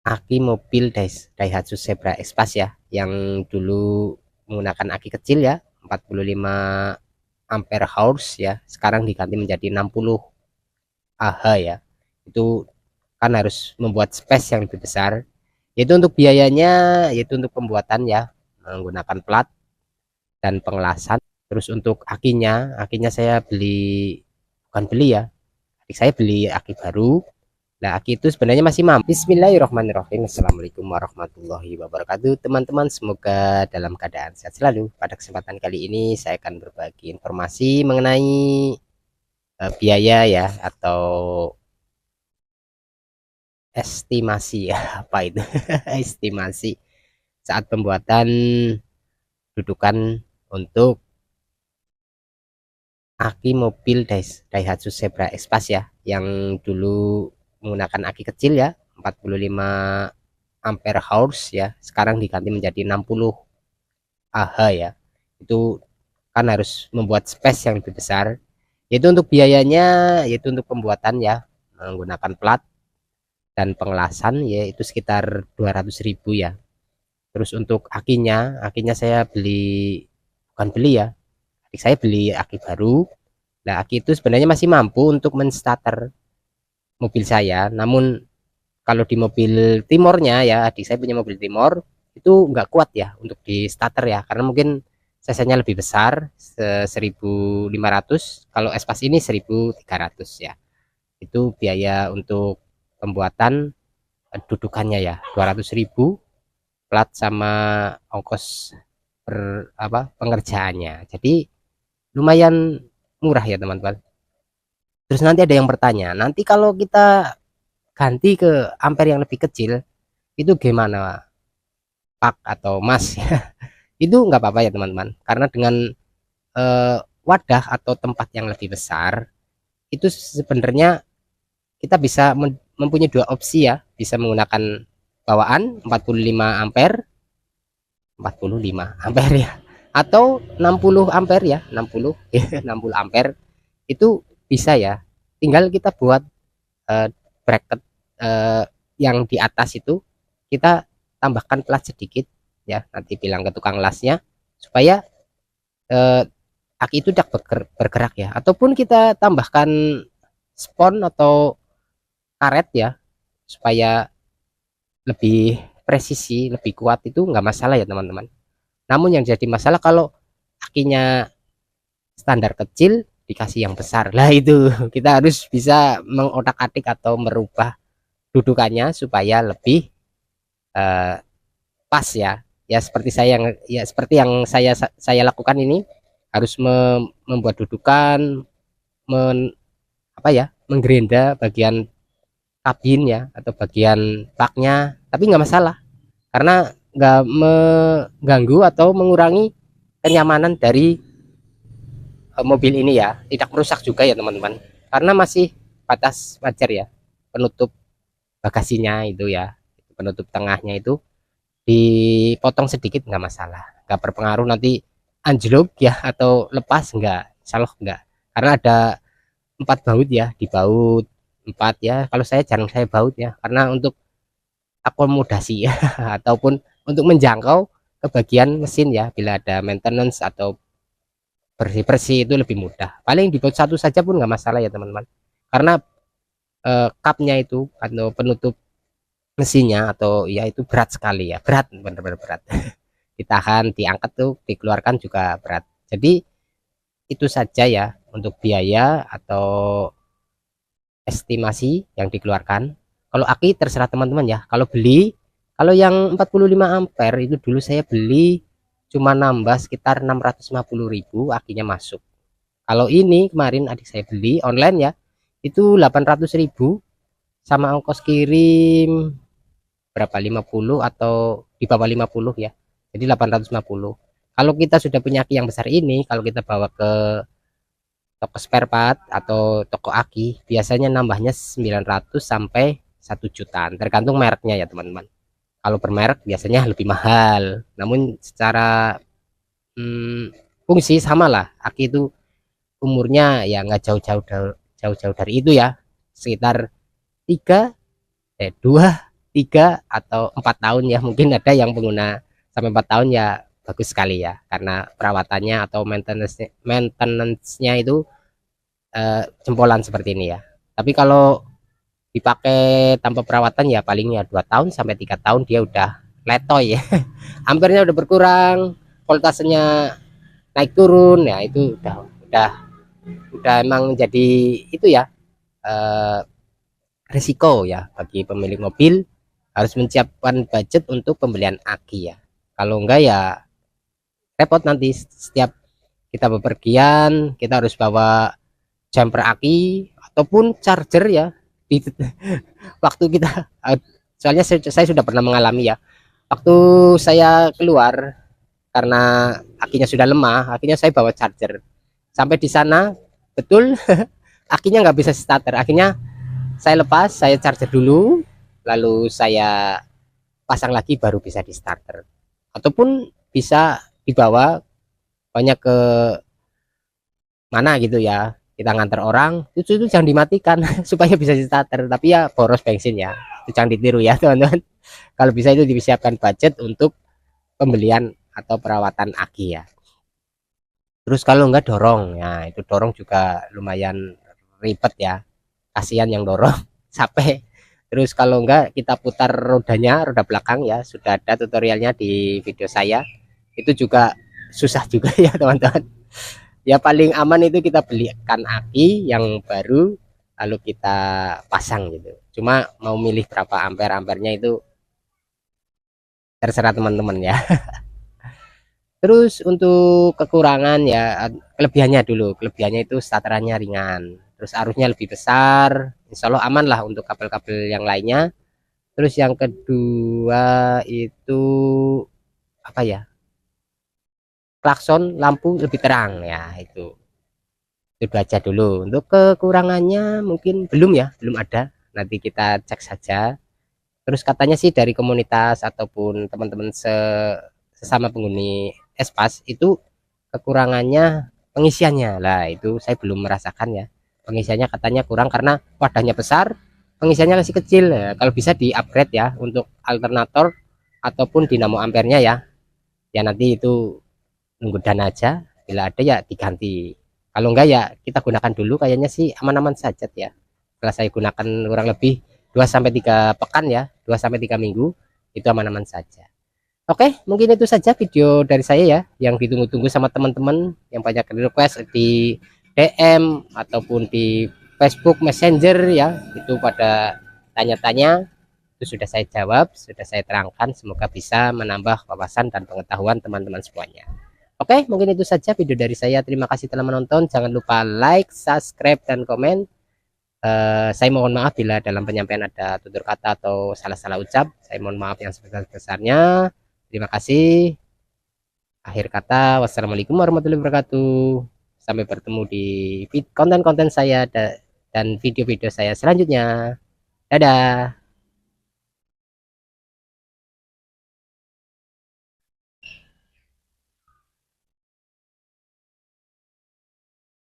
aki mobil Daihatsu Zebra Expas ya, yang dulu menggunakan aki kecil ya, 45 ampere hours ya, sekarang diganti menjadi 60 Ah ya. Itu kan harus membuat space yang lebih besar. Yaitu untuk biayanya, yaitu untuk pembuatan ya, menggunakan plat dan pengelasan. Terus untuk akinya saya beli, bukan beli ya, adik saya beli aki baru. Nah, aki itu sebenarnya masih mampu. Bismillahirrahmanirrahim. Assalamualaikum warahmatullahi wabarakatuh. Teman-teman, semoga dalam keadaan sehat selalu. Pada kesempatan kali ini saya akan berbagi informasi mengenai biaya ya, atau estimasi ya. Apa itu? Estimasi saat pembuatan dudukan untuk aki mobil Daihatsu Zebra Expas ya, yang dulu menggunakan aki kecil ya, 45 ampere hours ya, sekarang diganti menjadi 60 ya. Itu kan harus membuat space yang lebih besar. Yaitu untuk biayanya, yaitu untuk pembuatan ya, menggunakan plat dan pengelasan ya, itu sekitar 200.000 ya. Terus untuk akinya saya beli, bukan beli ya, adik saya beli aki baru. Nah, aki itu sebenarnya masih mampu untuk menstarter mobil saya, namun kalau di mobil Timornya ya, adik saya punya mobil Timor, itu nggak kuat ya untuk di starter ya, karena mungkin cc-nya lebih besar, 1.500, kalau Espas ini 1.300 ya. Itu biaya untuk pembuatan dudukannya ya, 200.000 plat sama ongkos pengerjaannya. Jadi lumayan murah ya teman-teman. Terus nanti ada yang bertanya, nanti kalau kita ganti ke ampere yang lebih kecil, itu gimana Pak atau Mas? Itu nggak apa-apa ya teman-teman, karena dengan wadah atau tempat yang lebih besar, itu sebenarnya kita bisa mempunyai dua opsi ya, bisa menggunakan bawaan 45 ampere, 45 ampere ya, atau 60 ampere ya, 60 60 ampere itu bisa ya. Tinggal kita buat bracket yang di atas itu, kita tambahkan plat sedikit ya, nanti bilang ke tukang lasnya supaya eh, aki itu tidak bergerak ya, ataupun kita tambahkan spon atau karet ya, supaya lebih presisi, lebih kuat, itu nggak masalah ya teman-teman. Namun yang jadi masalah kalau akinya standar kecil dikasih yang besar lah, itu kita harus bisa mengotak-atik atau merubah dudukannya supaya lebih eh, pas ya. Ya seperti saya lakukan ini, harus membuat dudukan, apa ya, menggerinda bagian kabin ya, atau bagian baknya, tapi nggak masalah karena nggak mengganggu atau mengurangi kenyamanan dari mobil ini ya, tidak merusak juga ya teman-teman, karena masih batas wajar ya, penutup bagasinya itu ya, penutup tengahnya itu dipotong sedikit nggak masalah, nggak berpengaruh nanti anjlok ya atau lepas, nggak, insyaallah nggak, karena ada 4 baut ya, di baut 4 ya, kalau saya jarang saya baut ya, karena untuk akomodasi ya ataupun untuk menjangkau ke bagian mesin ya, bila ada maintenance atau bersih-bersih itu lebih mudah. Paling di baut satu saja pun nggak masalah ya teman-teman, karena cupnya itu atau penutup mesinnya atau ya itu berat sekali ya, berat, benar-benar berat. Ditahan, diangkat tuh, dikeluarkan juga berat. Jadi itu saja ya untuk biaya atau estimasi yang dikeluarkan. Kalau aki terserah teman-teman ya. Kalau beli, kalau yang 45 ampere itu dulu saya beli cuma nambah sekitar 650.000 akinya masuk. Kalau ini kemarin adik saya beli online ya, itu 800.000 sama ongkos kirim berapa, 50 atau di bawah 50 ya. Jadi 850. Kalau kita sudah punya aki yang besar ini, kalau kita bawa ke toko spare part atau toko aki, biasanya nambahnya 900 sampai 1 jutaan, tergantung mereknya ya teman-teman. Kalau bermerek biasanya lebih mahal, namun secara fungsi sama lah. Aki itu umurnya ya nggak jauh-jauh dari itu ya, sekitar 2 3 atau 4 tahun ya, mungkin ada yang pengguna sampai 4 tahun ya bagus sekali ya, karena perawatannya atau maintenance-nya itu jempolan seperti ini ya. Tapi kalau dipakai tanpa perawatan ya paling ya 2 tahun sampai 3 tahun dia udah letoy ya. Ampernya udah berkurang, voltasenya naik turun ya, itu udah emang jadi itu ya, eh, risiko ya bagi pemilik mobil, harus menyiapkan budget untuk pembelian aki ya. Kalau enggak ya repot nanti, setiap kita bepergian kita harus bawa jumper aki ataupun charger ya di waktu kita, soalnya saya sudah pernah mengalami ya, waktu saya keluar karena akinya sudah lemah, akhirnya saya bawa charger sampai di sana betul akinya nggak bisa starter, akhirnya saya lepas, saya charger dulu, lalu saya pasang lagi baru bisa di starter, ataupun bisa dibawa banyak ke mana gitu ya, kita ngantar orang itu jangan dimatikan supaya bisa di starter, tapi ya boros bensin ya, itu jangan ditiru ya teman-teman. Kalau bisa itu disiapkan budget untuk pembelian atau perawatan aki ya. Terus kalau enggak dorong ya, itu dorong juga lumayan ribet ya, kasihan yang dorong capek. Terus kalau enggak kita putar rodanya, roda belakang ya, sudah ada tutorialnya di video saya, itu juga susah juga ya teman-teman. Ya paling aman itu kita belikan aki yang baru lalu kita pasang gitu, cuma mau milih berapa ampere-ampernya itu terserah teman-teman ya. Terus untuk kekurangan ya, kelebihannya dulu, kelebihannya itu starterannya ringan, terus arusnya lebih besar, insya Allah aman lah untuk kabel-kabel yang lainnya. Terus yang kedua itu apa ya, klakson lampu lebih terang ya, itu aja dulu. Untuk kekurangannya mungkin belum ada, nanti kita cek saja. Terus katanya sih dari komunitas ataupun teman-teman sesama penghuni Espas itu kekurangannya pengisiannya lah, itu saya belum merasakan ya, pengisiannya katanya kurang karena wadahnya besar, pengisiannya masih kecil ya. Kalau bisa di upgrade ya untuk alternator ataupun dinamo ampernya ya, ya nanti itu nunggu dana aja, bila ada ya diganti, kalau enggak ya kita gunakan dulu, kayaknya sih aman-aman saja ya. Setelah saya gunakan kurang lebih 2 sampai 3 pekan ya, 2 sampai 3 minggu, itu aman-aman saja. Oke, mungkin itu saja video dari saya ya, yang ditunggu-tunggu sama teman-teman yang banyak request di DM ataupun di Facebook Messenger ya, itu pada tanya-tanya, itu sudah saya jawab, sudah saya terangkan, semoga bisa menambah wawasan dan pengetahuan teman-teman semuanya. Oke, mungkin itu saja video dari saya, terima kasih telah menonton, jangan lupa like, subscribe, dan komen. Saya mohon maaf bila dalam penyampaian ada tutur kata atau salah-salah ucap, saya mohon maaf yang sebesar-besarnya. Terima kasih. Akhir kata, wassalamualaikum warahmatullahi wabarakatuh. Sampai bertemu di konten-konten saya dan video-video saya selanjutnya. Dadah.